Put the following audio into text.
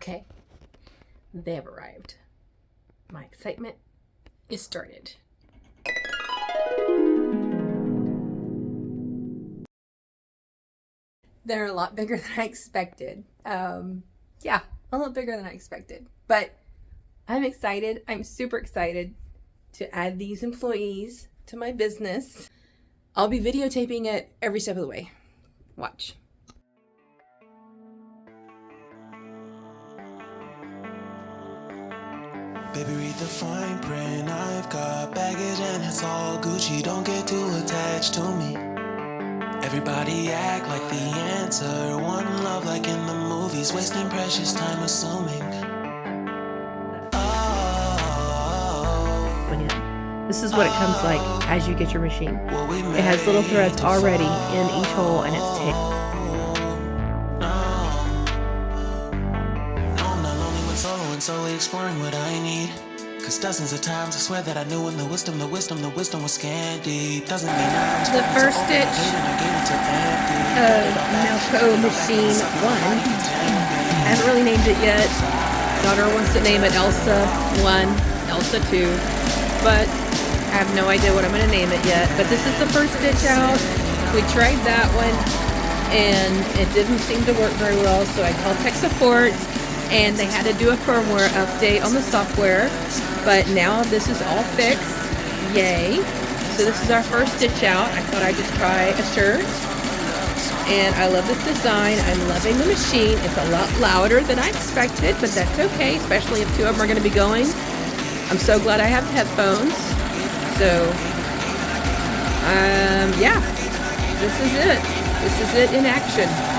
Okay, they have arrived. My excitement is started. They're a lot bigger than I expected. Yeah, a little bigger than I expected. But I'm excited. I'm super excited to add these employees to my business. I'll be videotaping it every step of the way. Watch. Baby, read the fine print. I've got baggage and it's all Gucci. Don't get too attached to me. Everybody act like the answer. One love like in the movies. Wasting precious time assuming. This is what it comes like as you get your machine. It has little threads already in each hole and it's taped. Slowly exploring what I need. Cause dozens of times I swear that I knew when the wisdom was scanty. Doesn't mean I'm the first stitch of Melco Machine 1. I haven't really named it yet. Daughter wants to name it Elsa 1, Elsa 2, but I have no idea what I'm going to name it yet. But this is the first stitch out. We tried that one and it didn't seem to work very well, so I called tech support. And they had to do a firmware update on the software, but now this is all fixed. Yay. So this is our first stitch out. I thought I'd just try a shirt, and I love this design. I'm loving the machine. It's a lot louder than I expected, but that's okay, especially if two of them are going to be going. I'm so glad I have headphones. So yeah, this is it in action.